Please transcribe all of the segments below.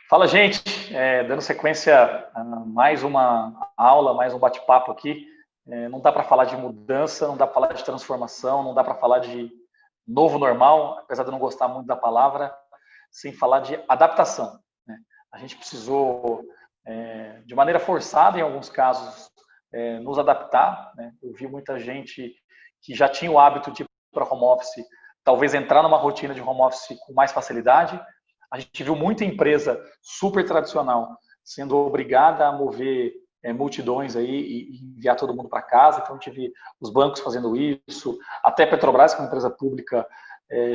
Fala, gente. Dando sequência a mais uma aula, mais um bate-papo aqui. Não dá para falar de mudança, não dá para falar de transformação, não dá para falar de novo normal, apesar de eu não gostar muito da palavra, sem falar de adaptação, né? A gente precisou, de maneira forçada, em alguns casos, nos adaptar, né? Eu vi muita gente que já tinha o hábito de ir para home office, talvez entrar numa rotina de home office com mais facilidade. A gente viu muita empresa super tradicional sendo obrigada a mover multidões aí e enviar todo mundo para casa. Então a gente viu os bancos fazendo isso, até Petrobras, que é uma empresa pública,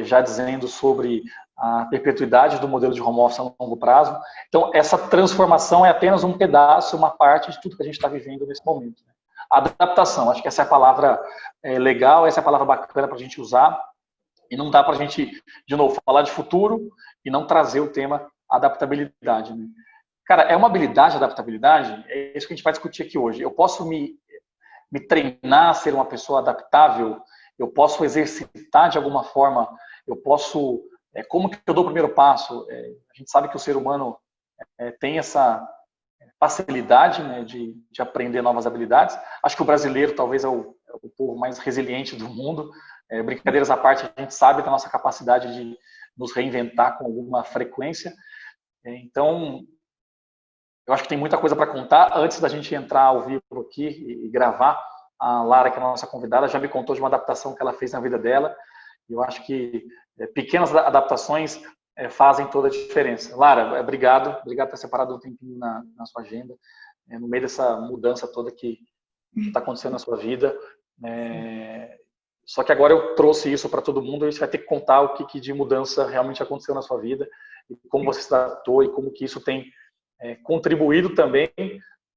já dizendo sobre a perpetuidade do modelo de home office a longo prazo. Então essa transformação é apenas um pedaço, uma parte de tudo que a gente está vivendo nesse momento. Adaptação, acho que essa é a palavra legal, essa é a palavra bacana para a gente usar. E não dá para a gente, de novo, falar de futuro e não trazer o tema adaptabilidade, né? Cara, é uma habilidade, adaptabilidade? É isso que a gente vai discutir aqui hoje. Eu posso me treinar a ser uma pessoa adaptável? Eu posso exercitar de alguma forma? Eu posso... como que eu dou o primeiro passo? A gente sabe que o ser humano tem essa facilidade, né, de aprender novas habilidades. Acho que o brasileiro talvez é o povo mais resiliente do mundo. Brincadeiras à parte, a gente sabe da nossa capacidade de nos reinventar com alguma frequência. Então, eu acho que tem muita coisa para contar. Antes da gente entrar ao vivo aqui e gravar, a Lara, que é a nossa convidada, já me contou de uma adaptação que ela fez na vida dela. Eu acho que pequenas adaptações fazem toda a diferença. Lara, obrigado por ter separado um tempinho na sua agenda, no meio dessa mudança toda que está acontecendo na sua vida. Só que agora eu trouxe isso para todo mundo e você vai ter que contar o que de mudança realmente aconteceu na sua vida e como você se adaptou e como que isso tem contribuído também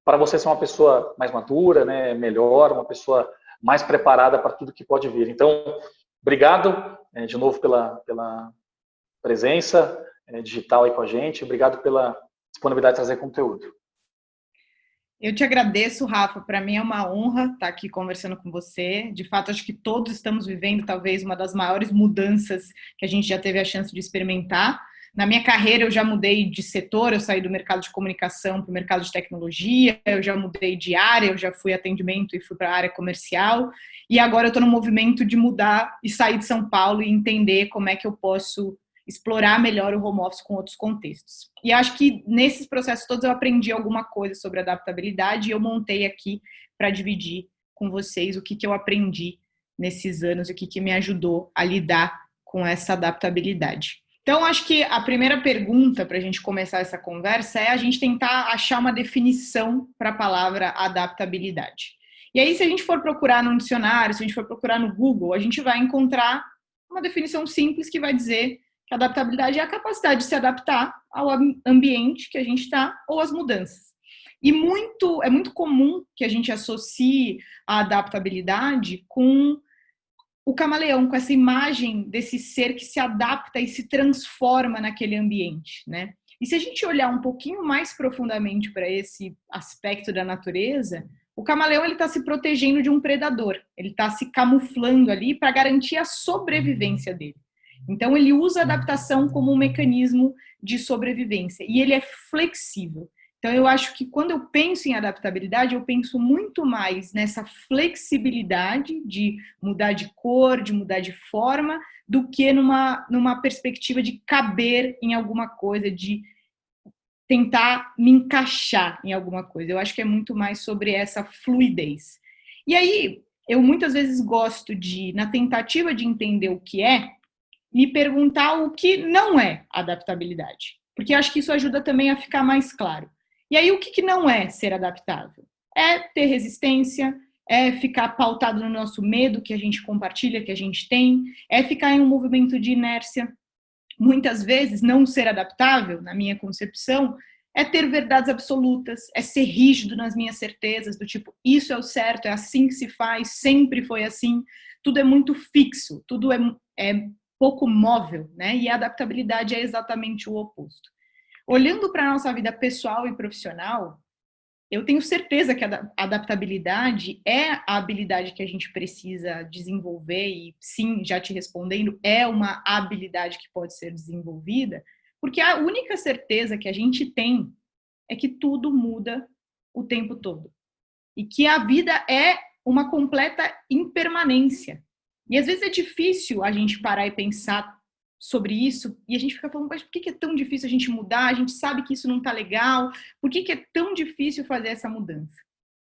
para você ser uma pessoa mais madura, né, melhor, uma pessoa mais preparada para tudo que pode vir. Então, obrigado de novo pela presença digital aí com a gente, obrigado pela disponibilidade de trazer conteúdo. Eu te agradeço, Rafa. Para mim é uma honra estar aqui conversando com você. De fato, acho que todos estamos vivendo talvez uma das maiores mudanças que a gente já teve a chance de experimentar. Na minha carreira, eu já mudei de setor, eu saí do mercado de comunicação para o mercado de tecnologia, eu já mudei de área, eu já fui atendimento e fui para a área comercial, e agora eu estou no movimento de mudar e sair de São Paulo e entender como é que eu posso explorar melhor o home office com outros contextos. E acho que nesses processos todos eu aprendi alguma coisa sobre adaptabilidade e eu montei aqui para dividir com vocês o que eu aprendi nesses anos, o que me ajudou a lidar com essa adaptabilidade. Então, acho que a primeira pergunta para a gente começar essa conversa é a gente tentar achar uma definição para a palavra adaptabilidade. E aí, se a gente for procurar no dicionário, se a gente for procurar no Google, a gente vai encontrar uma definição simples que vai dizer que a adaptabilidade é a capacidade de se adaptar ao ambiente que a gente está ou às mudanças. E é muito comum que a gente associe a adaptabilidade com o camaleão, com essa imagem desse ser que se adapta e se transforma naquele ambiente, né? E se a gente olhar um pouquinho mais profundamente para esse aspecto da natureza, o camaleão ele está se protegendo de um predador, ele está se camuflando ali para garantir a sobrevivência dele. Então ele usa a adaptação como um mecanismo de sobrevivência e ele é flexível. Então, eu acho que quando eu penso em adaptabilidade, eu penso muito mais nessa flexibilidade de mudar de cor, de mudar de forma, do que numa perspectiva de caber em alguma coisa, de tentar me encaixar em alguma coisa. Eu acho que é muito mais sobre essa fluidez. E aí, eu muitas vezes gosto de, na tentativa de entender o que é, me perguntar o que não é adaptabilidade. Porque eu acho que isso ajuda também a ficar mais claro. E aí, o que não é ser adaptável? É ter resistência, é ficar pautado no nosso medo que a gente compartilha, que a gente tem, é ficar em um movimento de inércia. Muitas vezes, não ser adaptável, na minha concepção, é ter verdades absolutas, é ser rígido nas minhas certezas, do tipo, isso é o certo, é assim que se faz, sempre foi assim. Tudo é muito fixo, tudo é pouco móvel, né? E a adaptabilidade é exatamente o oposto. Olhando para a nossa vida pessoal e profissional, eu tenho certeza que a adaptabilidade é a habilidade que a gente precisa desenvolver e, sim, já te respondendo, é uma habilidade que pode ser desenvolvida, Porque a única certeza que a gente tem é que tudo muda o tempo todo. E que a vida é uma completa impermanência. E às vezes é difícil a gente parar e pensar sobre isso, e a gente fica falando, mas por que é tão difícil a gente mudar? A gente sabe que isso não está legal, por que é tão difícil fazer essa mudança?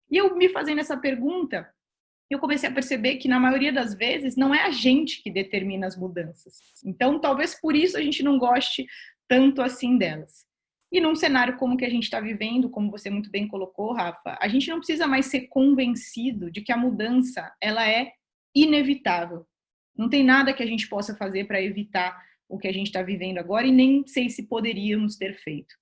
E eu me fazendo essa pergunta, eu comecei a perceber que na maioria das vezes não é a gente que determina as mudanças. Então, talvez por isso a gente não goste tanto assim delas. E num cenário como o que a gente está vivendo, como você muito bem colocou, Rafa, a gente não precisa mais ser convencido de que a mudança ela é inevitável. Não tem nada que a gente possa fazer para evitar o que a gente está vivendo agora e nem sei se poderíamos ter feito.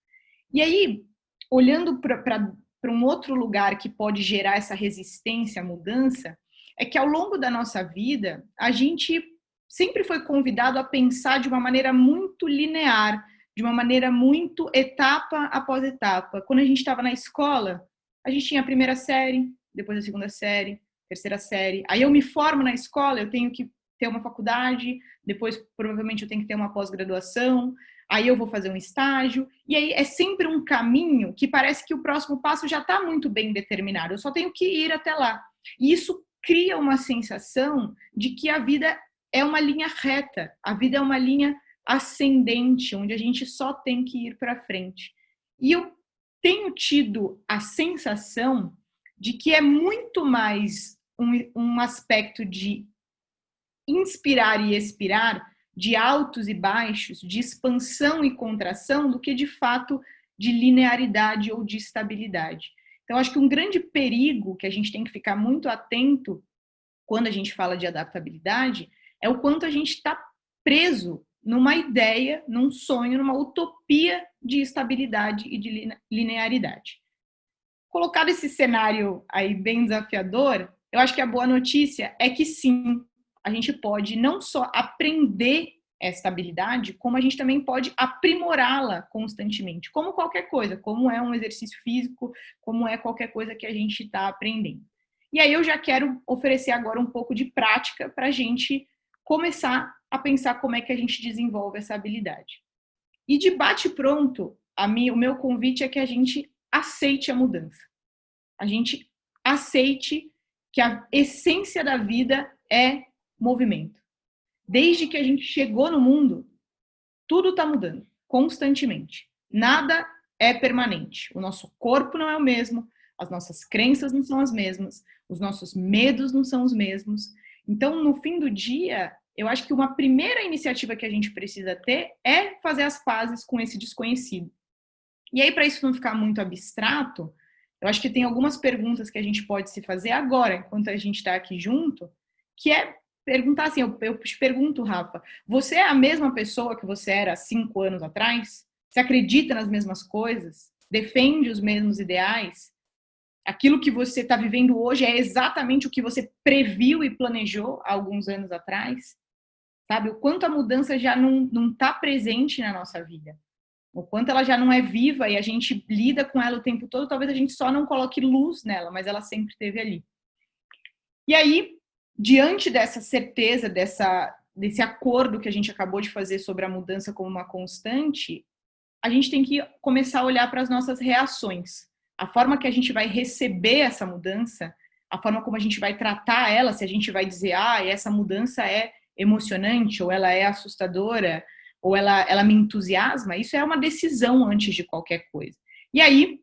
E aí, olhando para um outro lugar que pode gerar essa resistência à mudança, é que ao longo da nossa vida, a gente sempre foi convidado a pensar de uma maneira muito linear, de uma maneira muito etapa após etapa. Quando a gente estava na escola, a gente tinha a primeira série, depois a segunda série, terceira série. Aí eu me formo na escola, eu tenho que ter uma faculdade, depois provavelmente eu tenho que ter uma pós-graduação, aí eu vou fazer um estágio, e aí é sempre um caminho que parece que o próximo passo já está muito bem determinado, eu só tenho que ir até lá. E isso cria uma sensação de que a vida é uma linha reta, a vida é uma linha ascendente, onde a gente só tem que ir para frente. E eu tenho tido a sensação de que é muito mais um aspecto de inspirar e expirar, de altos e baixos, de expansão e contração, do que de fato de linearidade ou de estabilidade. Então, acho que um grande perigo que a gente tem que ficar muito atento quando a gente fala de adaptabilidade é o quanto a gente está preso numa ideia, num sonho, numa utopia de estabilidade e de linearidade. Colocado esse cenário aí bem desafiador, eu acho que a boa notícia é que sim, a gente pode não só aprender essa habilidade, como a gente também pode aprimorá-la constantemente, como qualquer coisa, como é um exercício físico, como é qualquer coisa que a gente está aprendendo. E aí eu já quero oferecer agora um pouco de prática para a gente começar a pensar como é que a gente desenvolve essa habilidade. E de bate-pronto, o meu convite é que a gente aceite a mudança. A gente aceite que a essência da vida é movimento. Desde que a gente chegou no mundo, tudo está mudando, constantemente. Nada é permanente. O nosso corpo não é o mesmo, as nossas crenças não são as mesmas, os nossos medos não são os mesmos. Então, no fim do dia, eu acho que uma primeira iniciativa que a gente precisa ter é fazer as pazes com esse desconhecido. E aí, para isso não ficar muito abstrato, eu acho que tem algumas perguntas que a gente pode se fazer agora, enquanto a gente está aqui junto, que é perguntar assim, eu te pergunto, Rafa, você é a mesma pessoa que você era há 5 anos atrás? Você acredita nas mesmas coisas? Defende os mesmos ideais? Aquilo que você está vivendo hoje é exatamente o que você previu e planejou há alguns anos atrás? Sabe? O quanto a mudança já não está presente na nossa vida. O quanto ela já não é viva e a gente lida com ela o tempo todo, talvez a gente só não coloque luz nela, mas ela sempre esteve ali. E aí, diante dessa certeza, desse acordo que a gente acabou de fazer sobre a mudança como uma constante, a gente tem que começar a olhar para as nossas reações. A forma que a gente vai receber essa mudança, a forma como a gente vai tratar ela, se a gente vai dizer, essa mudança é emocionante, ou ela é assustadora, ou ela me entusiasma, isso é uma decisão antes de qualquer coisa. E aí,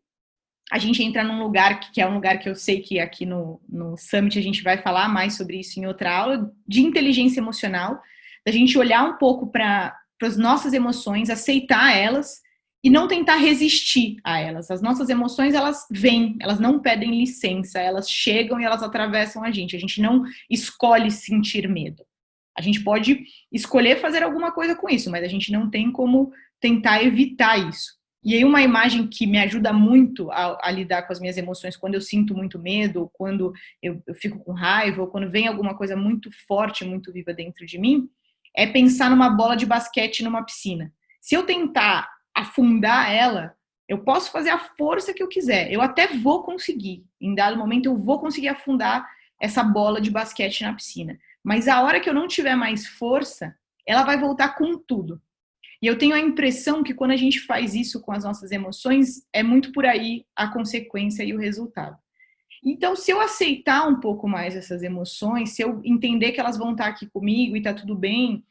a gente entra num lugar que é um lugar que eu sei que aqui no Summit a gente vai falar mais sobre isso em outra aula, de inteligência emocional, da gente olhar um pouco para as nossas emoções, aceitar elas e não tentar resistir a elas. As nossas emoções, elas vêm, elas não pedem licença, elas chegam e elas atravessam a gente não escolhe sentir medo. A gente pode escolher fazer alguma coisa com isso, mas a gente não tem como tentar evitar isso. E aí uma imagem que me ajuda muito a lidar com as minhas emoções quando eu sinto muito medo, ou quando eu fico com raiva, ou quando vem alguma coisa muito forte, muito viva dentro de mim, é pensar numa bola de basquete numa piscina. Se eu tentar afundar ela, eu posso fazer a força que eu quiser. Eu até vou conseguir. Em dado momento eu vou conseguir afundar essa bola de basquete na piscina. Mas a hora que eu não tiver mais força, ela vai voltar com tudo. E eu tenho a impressão que quando a gente faz isso com as nossas emoções, é muito por aí a consequência e o resultado. Então, se eu aceitar um pouco mais essas emoções, se eu entender que elas vão estar aqui comigo e tá tudo bem,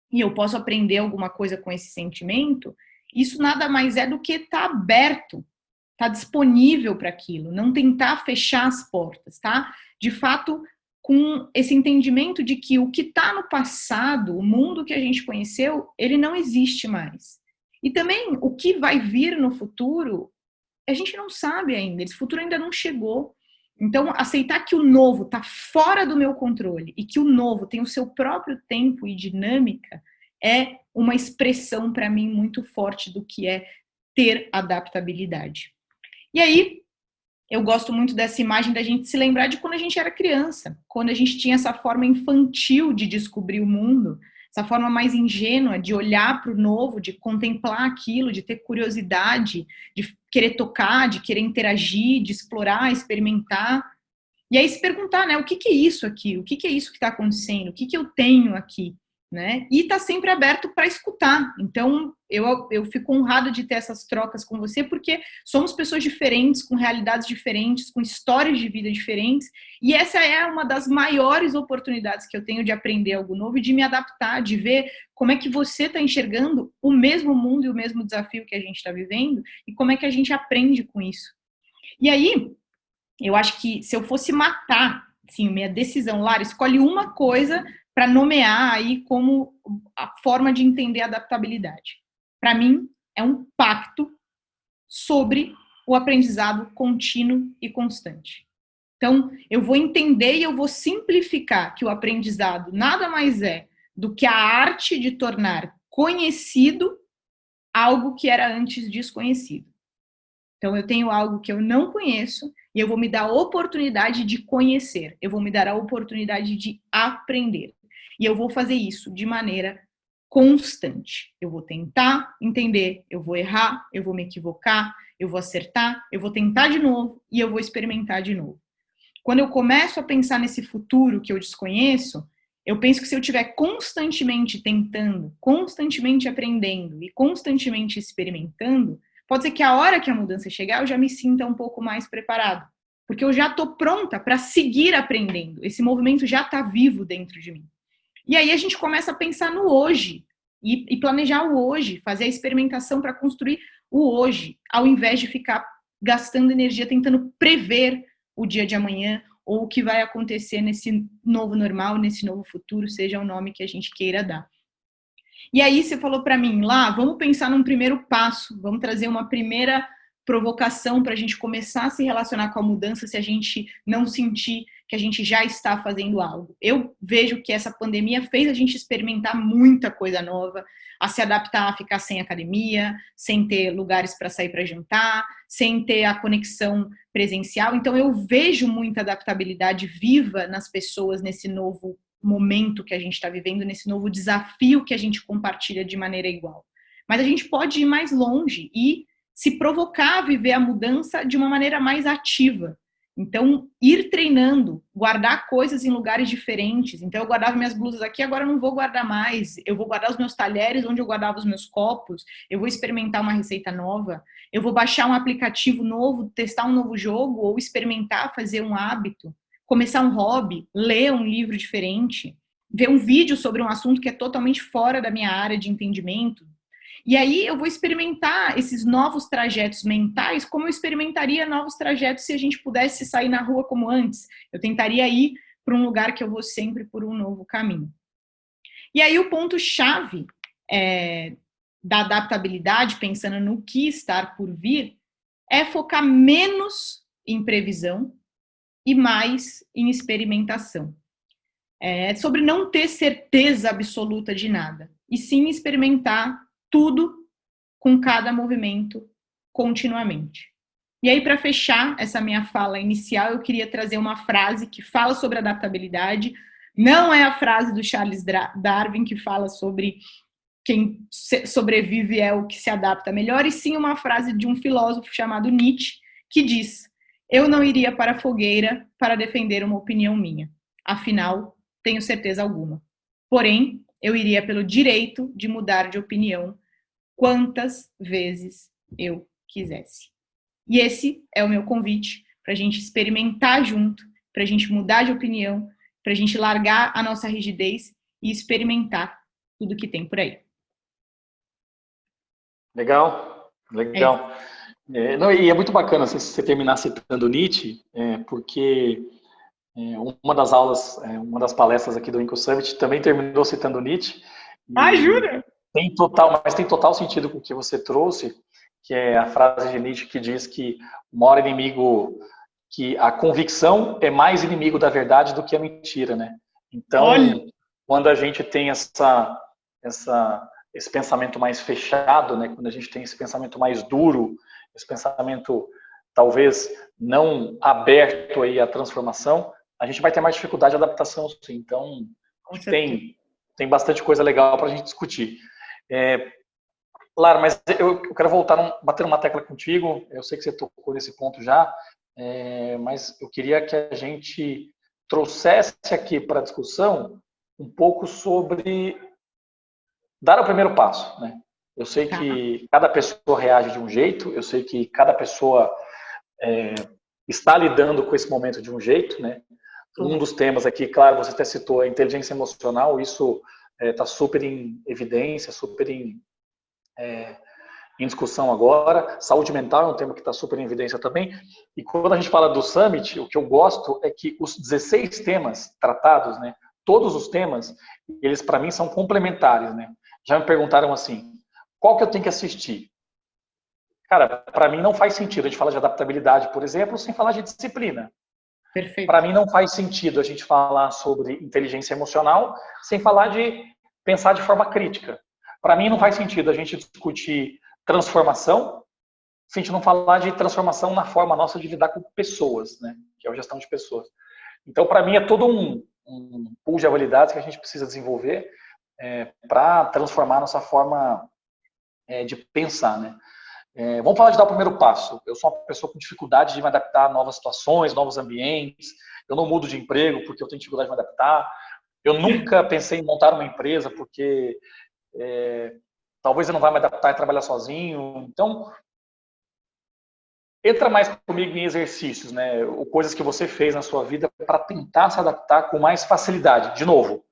e eu posso aprender alguma coisa com esse sentimento, isso nada mais é do que estar aberto, estar disponível para aquilo, não tentar fechar as portas, tá? De fato, com esse entendimento de que o que está no passado, o mundo que a gente conheceu, ele não existe mais. E também o que vai vir no futuro, a gente não sabe ainda, esse futuro ainda não chegou. Então, aceitar que o novo está fora do meu controle e que o novo tem o seu próprio tempo e dinâmica é uma expressão para mim muito forte do que é ter adaptabilidade. E aí, eu gosto muito dessa imagem da gente se lembrar de quando a gente era criança, quando a gente tinha essa forma infantil de descobrir o mundo, essa forma mais ingênua de olhar para o novo, de contemplar aquilo, de ter curiosidade, de querer tocar, de querer interagir, de explorar, experimentar. E aí se perguntar, né, o que é isso aqui? O que é isso que está acontecendo? O que eu tenho aqui? Né? E está sempre aberto para escutar. Então, eu fico honrada de ter essas trocas com você, porque somos pessoas diferentes, com realidades diferentes, com histórias de vida diferentes, e essa é uma das maiores oportunidades que eu tenho de aprender algo novo e de me adaptar, de ver como é que você está enxergando o mesmo mundo e o mesmo desafio que a gente está vivendo, e como é que a gente aprende com isso. E aí, eu acho que se eu fosse matar, assim, minha decisão, Lara, escolhe uma coisa para nomear aí como a forma de entender a adaptabilidade. Para mim, é um pacto sobre o aprendizado contínuo e constante. Então, eu vou entender e eu vou simplificar que o aprendizado nada mais é do que a arte de tornar conhecido algo que era antes desconhecido. Então, eu tenho algo que eu não conheço e eu vou me dar a oportunidade de conhecer, eu vou me dar a oportunidade de aprender. E eu vou fazer isso de maneira constante. Eu vou tentar entender, eu vou errar, eu vou me equivocar, eu vou acertar, eu vou tentar de novo e eu vou experimentar de novo. Quando eu começo a pensar nesse futuro que eu desconheço, eu penso que se eu estiver constantemente tentando, constantemente aprendendo e constantemente experimentando, pode ser que a hora que a mudança chegar, eu já me sinta um pouco mais preparado. Porque eu já estou pronta para seguir aprendendo. Esse movimento já está vivo dentro de mim. E aí a gente começa a pensar no hoje e planejar o hoje, fazer a experimentação para construir o hoje, ao invés de ficar gastando energia tentando prever o dia de amanhã ou o que vai acontecer nesse novo normal, nesse novo futuro, seja o nome que a gente queira dar. E aí você falou para mim, lá, vamos pensar num primeiro passo, vamos trazer uma primeira provocação para a gente começar a se relacionar com a mudança se a gente não sentir que a gente já está fazendo algo. Eu vejo que essa pandemia fez a gente experimentar muita coisa nova, a se adaptar a ficar sem academia, sem ter lugares para sair para jantar, sem ter a conexão presencial. Então eu vejo muita adaptabilidade viva nas pessoas nesse novo momento que a gente está vivendo, nesse novo desafio que a gente compartilha de maneira igual. Mas a gente pode ir mais longe e se provocar a viver a mudança de uma maneira mais ativa. Então, ir treinando, guardar coisas em lugares diferentes. Então, eu guardava minhas blusas aqui, agora eu não vou guardar mais. Eu vou guardar os meus talheres onde eu guardava os meus copos. Eu vou experimentar uma receita nova. Eu vou baixar um aplicativo novo, testar um novo jogo ou experimentar fazer um hábito. Começar um hobby, ler um livro diferente, ver um vídeo sobre um assunto que é totalmente fora da minha área de entendimento. E aí eu vou experimentar esses novos trajetos mentais como eu experimentaria novos trajetos se a gente pudesse sair na rua como antes. Eu tentaria ir para um lugar que eu vou sempre por um novo caminho. E aí o ponto-chave da adaptabilidade, pensando no que estar por vir, é focar menos em previsão e mais em experimentação. É sobre não ter certeza absoluta de nada, e sim experimentar tudo com cada movimento continuamente. E aí, para fechar essa minha fala inicial, eu queria trazer uma frase que fala sobre adaptabilidade. Não é a frase do Charles Darwin que fala sobre quem sobrevive é o que se adapta melhor, e sim uma frase de um filósofo chamado Nietzsche, que diz: eu não iria para a fogueira para defender uma opinião minha. Afinal, tenho certeza alguma. Porém, eu iria pelo direito de mudar de opinião quantas vezes eu quisesse. E esse é o meu convite para a gente experimentar junto, para a gente mudar de opinião, para a gente largar a nossa rigidez e experimentar tudo que tem por aí. Legal, É isso. legal. Não, e é muito bacana você terminar citando Nietzsche, porque uma das aulas, uma das palestras aqui do Inco Summit também terminou citando Nietzsche. Ah, E jura? mas tem total sentido com o que você trouxe, que é a frase de Nietzsche que diz que o maior inimigo, que a convicção é mais inimigo da verdade do que a mentira, né? Olha, Então, quando a gente tem esse pensamento mais fechado, né? Quando a gente tem esse pensamento mais duro, esse pensamento talvez não aberto aí à transformação, a gente vai ter mais dificuldade de adaptação, sim. Então, com acho que certeza. tem bastante coisa legal para a gente discutir. Lara, mas eu quero voltar, bater uma tecla contigo. Eu sei que você tocou nesse ponto já, mas eu queria que a gente trouxesse aqui para a discussão um pouco sobre dar o primeiro passo, né? Eu sei Tá. que cada pessoa reage de um jeito, eu sei que cada pessoa está lidando com esse momento de um jeito, né? Um Claro. dos temas aqui, claro, você até citou a inteligência emocional, isso está super em evidência, super em discussão agora. Saúde mental é um tema que está super em evidência também. E quando a gente fala do Summit, o que eu gosto é que os 16 temas tratados, né, todos os temas, eles para mim são complementares. Né? Já me perguntaram assim, qual que eu tenho que assistir? Cara, para mim não faz sentido a gente falar de adaptabilidade, por exemplo, sem falar de disciplina. Para Perfeito. mim não faz sentido a gente falar sobre inteligência emocional sem falar de pensar de forma crítica. Para mim não faz sentido a gente discutir transformação se a gente não falar de transformação na forma nossa de lidar com pessoas, né? Que é a gestão de pessoas. Então, para mim, é todo um pool de habilidades que a gente precisa desenvolver para transformar nossa forma de pensar, né? Vamos falar de dar o primeiro passo. Eu sou uma pessoa com dificuldade de me adaptar a novas situações, novos ambientes. Eu não mudo de emprego porque eu tenho dificuldade de me adaptar. Eu nunca pensei em montar uma empresa porque talvez eu não vá me adaptar e trabalhar sozinho. Então, entra mais comigo em exercícios, né? Ou coisas que você fez na sua vida para tentar se adaptar com mais facilidade. De novo,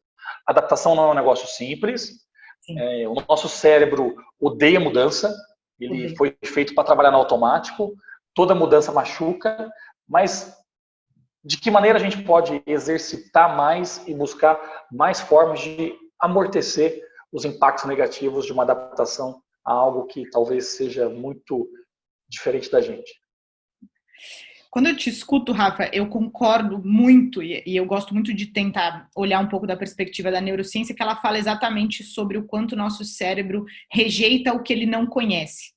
adaptação não é um negócio simples. Sim. O nosso cérebro odeia mudança. Ele Odeio. foi feito para trabalhar no automático. Toda mudança machuca, mas de que maneira a gente pode exercitar mais e buscar mais formas de amortecer os impactos negativos de uma adaptação a algo que talvez seja muito diferente da gente? Quando eu te escuto, Rafa, eu concordo muito e eu gosto muito de tentar olhar um pouco da perspectiva da neurociência, que ela fala exatamente sobre o quanto o nosso cérebro rejeita o que ele não conhece.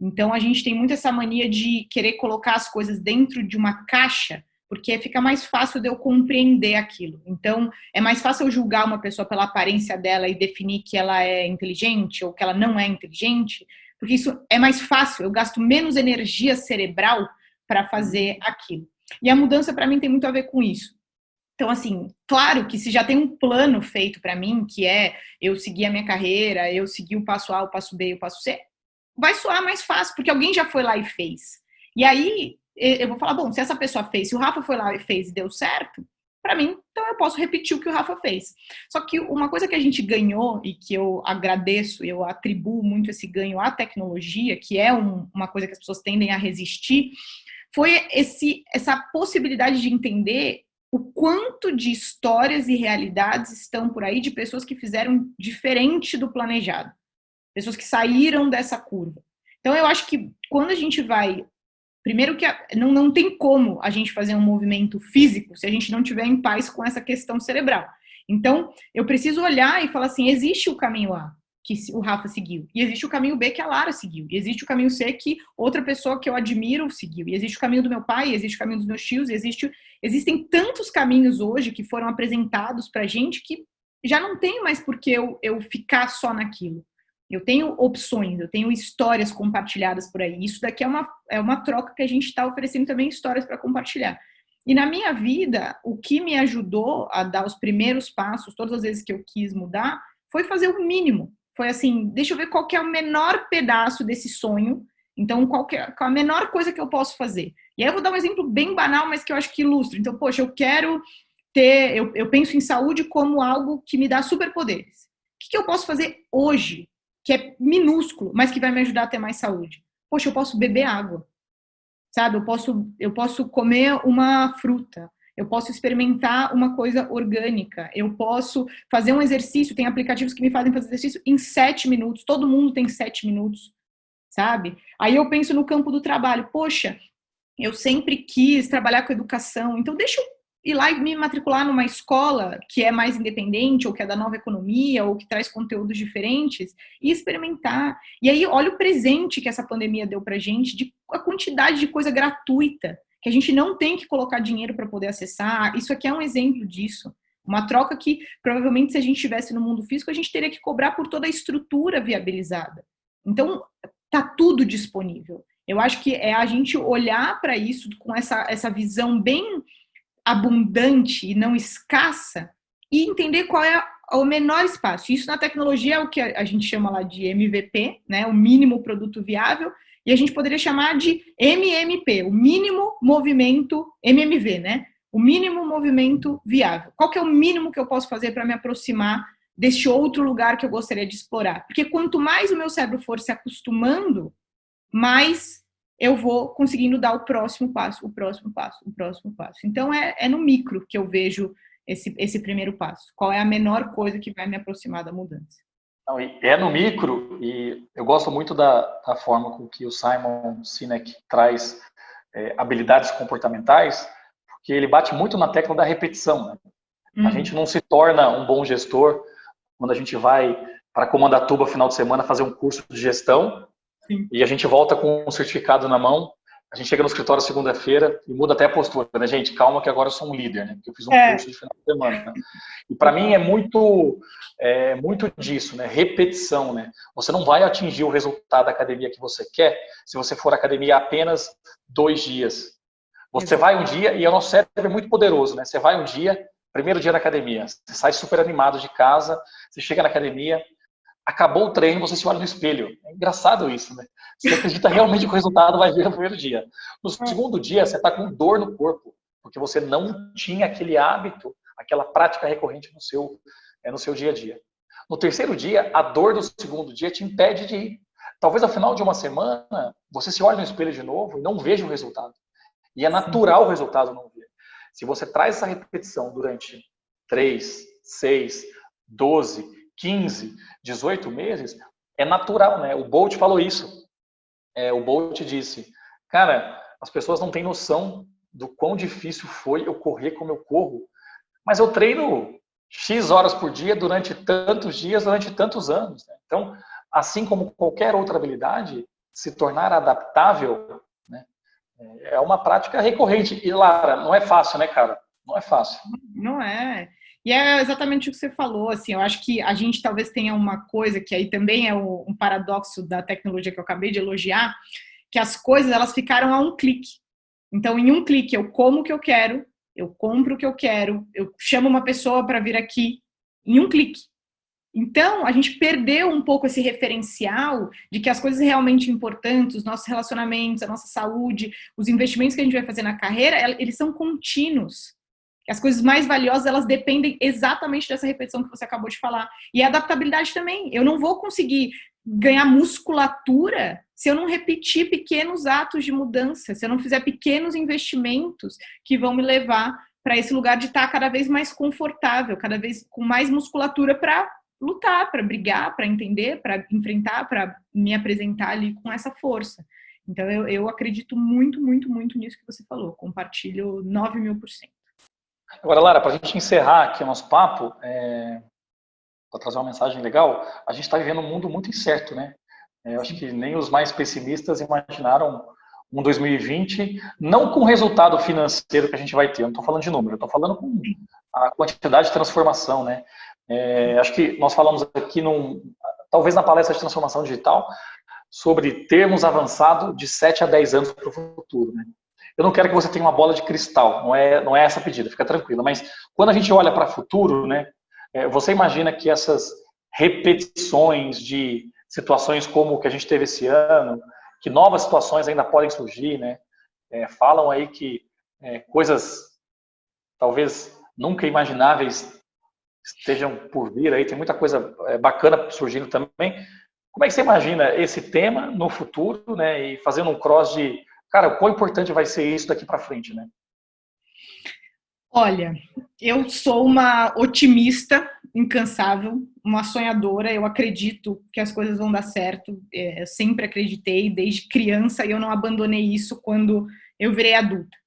Então, a gente tem muito essa mania de querer colocar as coisas dentro de uma caixa, porque fica mais fácil de eu compreender aquilo. Então, é mais fácil eu julgar uma pessoa pela aparência dela e definir que ela é inteligente ou que ela não é inteligente, porque isso é mais fácil, eu gasto menos energia cerebral para fazer aquilo. E a mudança, para mim, tem muito a ver com isso. Então, assim, claro que se já tem um plano feito para mim, que é eu seguir a minha carreira, eu seguir o passo A, o passo B, o passo C, vai soar mais fácil, porque alguém já foi lá e fez. E aí, eu vou falar, bom, se essa pessoa fez, se o Rafa foi lá e fez e deu certo, para mim, então eu posso repetir o que o Rafa fez. Só que uma coisa que a gente ganhou e que eu agradeço, eu atribuo muito esse ganho à tecnologia, que é uma coisa que as pessoas tendem a resistir, foi essa possibilidade de entender o quanto de histórias e realidades estão por aí de pessoas que fizeram diferente do planejado, pessoas que saíram dessa curva. Então, eu acho que quando a gente vai. Primeiro, que não tem como a gente fazer um movimento físico se a gente não tiver em paz com essa questão cerebral. Então, eu preciso olhar e falar assim: existe o caminho A, que o Rafa seguiu, e existe o caminho B que a Lara seguiu, e existe o caminho C que outra pessoa que eu admiro seguiu, e existe o caminho do meu pai, e existe o caminho dos meus tios, existem tantos caminhos hoje que foram apresentados pra gente que já não tem mais por que eu ficar só naquilo. Eu tenho opções, eu tenho histórias compartilhadas por aí. Isso daqui é uma troca que a gente está oferecendo também histórias para compartilhar. E na minha vida, o que me ajudou a dar os primeiros passos, todas as vezes que eu quis mudar, foi fazer o mínimo, foi assim, deixa eu ver qual que é o menor pedaço desse sonho, então qual é a menor coisa que eu posso fazer. E aí eu vou dar um exemplo bem banal, mas que eu acho que ilustra. Então, poxa, eu quero ter, eu penso em saúde como algo que me dá superpoderes. O que eu posso fazer hoje, que é minúsculo, mas que vai me ajudar a ter mais saúde? Poxa, eu posso beber água, sabe? Eu posso comer uma fruta, eu posso experimentar uma coisa orgânica, eu posso fazer um exercício, tem aplicativos que me fazem fazer exercício em 7 minutos, todo mundo tem 7 minutos, sabe? Aí eu penso no campo do trabalho, poxa, eu sempre quis trabalhar com educação, então deixa eu ir lá e me matricular numa escola que é mais independente, ou que é da nova economia, ou que traz conteúdos diferentes, e experimentar. E aí, olha o presente que essa pandemia deu pra gente, de a quantidade de coisa gratuita, que a gente não tem que colocar dinheiro para poder acessar. Isso aqui é um exemplo disso. Uma troca que, provavelmente, se a gente estivesse no mundo físico, a gente teria que cobrar por toda a estrutura viabilizada. Então, tá tudo disponível. Eu acho que é a gente olhar para isso com essa visão bem abundante e não escassa e entender qual é o menor espaço. Isso na tecnologia é o que a gente chama lá de MVP, né, o mínimo produto viável, e a gente poderia chamar de MMP, o mínimo movimento, MMV, né, o mínimo movimento viável. Qual que é o mínimo que eu posso fazer para me aproximar deste outro lugar que eu gostaria de explorar? Porque quanto mais o meu cérebro for se acostumando, mais eu vou conseguindo dar o próximo passo, o próximo passo, o próximo passo. Então, é no micro que eu vejo esse primeiro passo. Qual é a menor coisa que vai me aproximar da mudança? Não, é no micro, e eu gosto muito da forma com que o Simon Sinek traz habilidades comportamentais, porque ele bate muito na tecla da repetição, né? A gente não se torna um bom gestor quando a gente vai para Comandatuba final de semana fazer um curso de gestão. Sim. E a gente volta com um certificado na mão, a gente chega no escritório segunda-feira e muda até a postura, né, gente? Calma que agora eu sou um líder, né? Porque eu fiz um curso de final de semana. E para mim é muito disso, né? Repetição, né? Você não vai atingir o resultado da academia que você quer se você for à academia apenas 2 dias. Você vai um dia, e o nosso cérebro é muito poderoso, né? Você vai um dia, primeiro dia da academia, você sai super animado de casa, você chega na academia, acabou o treino, você se olha no espelho. É engraçado isso, né? Você acredita realmente que o resultado vai vir no primeiro dia. No segundo dia, você está com dor no corpo, porque você não tinha aquele hábito, aquela prática recorrente no seu dia a dia. No terceiro dia, a dor do segundo dia te impede de ir. Talvez, ao final de uma semana, você se olhe no espelho de novo e não veja o resultado. E é natural o resultado não ver. Se você traz essa repetição durante 3, 6, 12, 15, 18 meses, é natural, né? O Bolt falou isso. O Bolt disse, cara, as pessoas não têm noção do quão difícil foi eu correr como eu corro, mas eu treino X horas por dia durante tantos dias, durante tantos anos, né? Então, assim como qualquer outra habilidade, se tornar adaptável, né, é uma prática recorrente. E, Lara, não é fácil, né, cara? Não é fácil. Não é. E é exatamente o que você falou, assim, eu acho que a gente talvez tenha uma coisa que aí também é um paradoxo da tecnologia que eu acabei de elogiar, que as coisas, elas ficaram a um clique. Então, em um clique, eu como o que eu quero, eu compro o que eu quero, eu chamo uma pessoa para vir aqui, em um clique. Então, a gente perdeu um pouco esse referencial de que as coisas realmente importantes, os nossos relacionamentos, a nossa saúde, os investimentos que a gente vai fazer na carreira, eles são contínuos. As coisas mais valiosas, elas dependem exatamente dessa repetição que você acabou de falar. E a adaptabilidade também. Eu não vou conseguir ganhar musculatura se eu não repetir pequenos atos de mudança, se eu não fizer pequenos investimentos que vão me levar para esse lugar de estar cada vez mais confortável, cada vez com mais musculatura para lutar, para brigar, para entender, para enfrentar, para me apresentar ali com essa força. Então, eu acredito muito, muito, muito nisso que você falou. Compartilho 9.000%. Agora, Lara, para a gente encerrar aqui o nosso papo, para trazer uma mensagem legal, a gente está vivendo um mundo muito incerto, né? Eu acho que nem os mais pessimistas imaginaram um 2020, não com o resultado financeiro que a gente vai ter, eu não estou falando de número, eu estou falando com a quantidade de transformação, né? Acho que nós falamos aqui, talvez na palestra de transformação digital, sobre termos avançado de 7 a 10 anos para o futuro, né? Eu não quero que você tenha uma bola de cristal, não é essa a pedida, fica tranquila. Mas quando a gente olha para o futuro, né, você imagina que essas repetições de situações como o que a gente teve esse ano, que novas situações ainda podem surgir, né? Falam aí que coisas talvez nunca imagináveis estejam por vir aí, tem muita coisa bacana surgindo também. Como é que você imagina esse tema no futuro, né? E fazendo um cross de, cara, o quão importante vai ser isso daqui para frente, né? Olha, eu sou uma otimista incansável, uma sonhadora. Eu acredito que as coisas vão dar certo. Eu sempre acreditei desde criança e eu não abandonei isso quando eu virei adulta.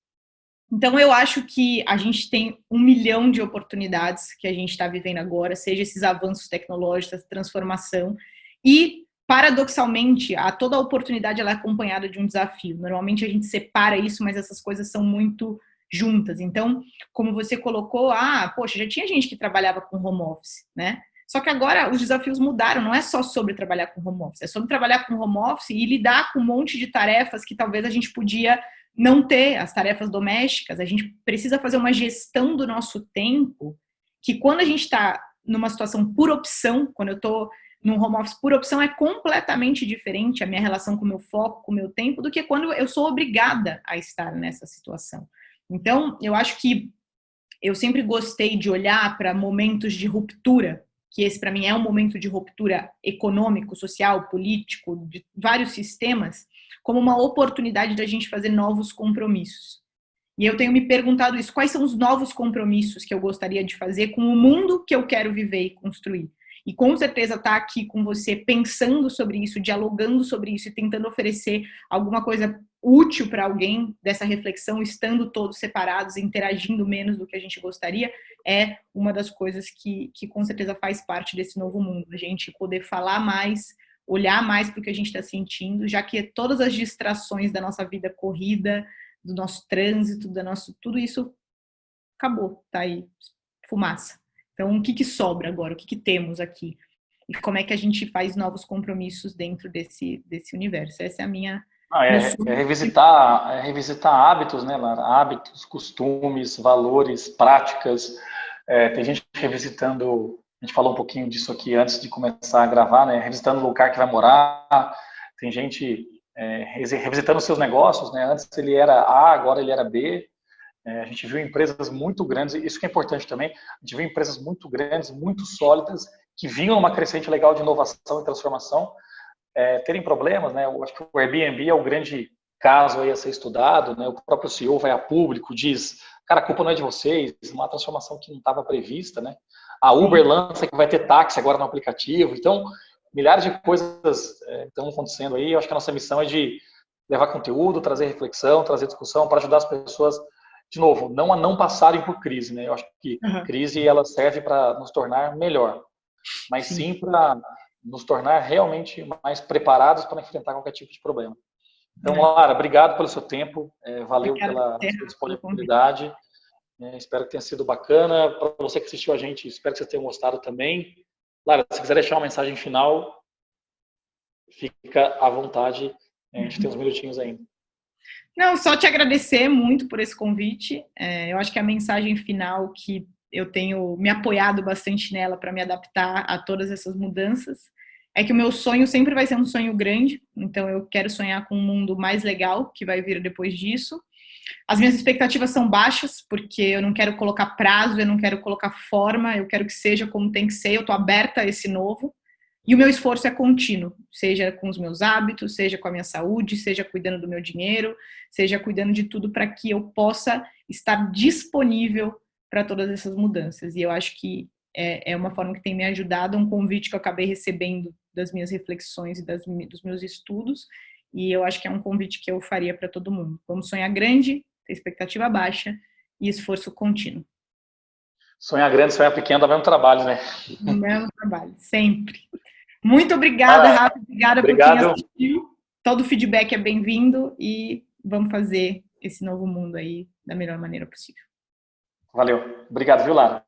Então, eu acho que a gente tem 1 milhão de oportunidades que a gente está vivendo agora, seja esses avanços tecnológicos, essa transformação. E, paradoxalmente, toda a oportunidade ela é acompanhada de um desafio. Normalmente a gente separa isso, mas essas coisas são muito juntas. Então, como você colocou, poxa, já tinha gente que trabalhava com home office, né? Só que agora os desafios mudaram, não é só sobre trabalhar com home office, é sobre trabalhar com home office e lidar com um monte de tarefas que talvez a gente podia não ter, as tarefas domésticas. A gente precisa fazer uma gestão do nosso tempo, que quando a gente está numa situação por opção, quando eu estou num home office por opção, é completamente diferente a minha relação com o meu foco, com o meu tempo, do que quando eu sou obrigada a estar nessa situação. Então, eu acho que eu sempre gostei de olhar para momentos de ruptura, que esse para mim é um momento de ruptura econômico, social, político, de vários sistemas, como uma oportunidade da gente fazer novos compromissos. E eu tenho me perguntado isso, quais são os novos compromissos que eu gostaria de fazer com o mundo que eu quero viver e construir? E com certeza estar aqui com você pensando sobre isso, dialogando sobre isso e tentando oferecer alguma coisa útil para alguém dessa reflexão, estando todos separados, interagindo menos do que a gente gostaria, é uma das coisas que com certeza faz parte desse novo mundo. A gente poder falar mais, olhar mais para o que a gente está sentindo, já que todas as distrações da nossa vida corrida, do nosso trânsito, tudo isso acabou, tá aí, fumaça. Então, o que sobra agora? O que temos aqui? E como é que a gente faz novos compromissos dentro desse universo? Essa é a minha... revisitar hábitos, né, Lara? Hábitos, costumes, valores, práticas. Tem gente revisitando, a gente falou um pouquinho disso aqui antes de começar a gravar, né? Revisitando o lugar que vai morar. Tem gente revisitando seus negócios, né? Antes ele era A, agora ele era B. A gente viu empresas muito grandes, isso que é importante também, a gente viu empresas muito grandes, muito sólidas, que vinham numa crescente legal de inovação e transformação, terem problemas, né? Eu acho que o Airbnb é o grande caso aí a ser estudado, né? O próprio CEO vai a público, diz, cara, a culpa não é de vocês, uma transformação que não estava prevista, né? A Uber lança que vai ter táxi agora no aplicativo, então milhares de coisas estão acontecendo aí. Eu acho que a nossa missão é de levar conteúdo, trazer reflexão, trazer discussão para ajudar as pessoas, de novo, não a não passarem por crise, né? Eu acho que crise ela serve para nos tornar melhor, mas sim para nos tornar realmente mais preparados para enfrentar qualquer tipo de problema. Então, Lara, obrigado pelo seu tempo, valeu pela sua disponibilidade, espero que tenha sido bacana. Para você que assistiu a gente, espero que vocês tenham gostado também. Lara, se quiser deixar uma mensagem final, fica à vontade, a gente tem uns minutinhos ainda. Não, só te agradecer muito por esse convite. Eu acho que a mensagem final que eu tenho me apoiado bastante nela para me adaptar a todas essas mudanças é que o meu sonho sempre vai ser um sonho grande. Então eu quero sonhar com um mundo mais legal que vai vir depois disso. As minhas expectativas são baixas, porque eu não quero colocar prazo, eu não quero colocar forma, eu quero que seja como tem que ser, eu estou aberta a esse novo. E o meu esforço é contínuo, seja com os meus hábitos, seja com a minha saúde, seja cuidando do meu dinheiro, seja cuidando de tudo para que eu possa estar disponível para todas essas mudanças. E eu acho que é uma forma que tem me ajudado, um convite que eu acabei recebendo das minhas reflexões e dos meus estudos, e eu acho que é um convite que eu faria para todo mundo. Vamos sonhar grande, ter expectativa baixa e esforço contínuo. Sonhar grande, sonhar pequeno dá o mesmo trabalho, né? O mesmo trabalho, sempre. Muito obrigada, Rafa. Obrigada por quem assistiu. Todo feedback é bem-vindo e vamos fazer esse novo mundo aí da melhor maneira possível. Valeu. Obrigado, viu, Lara?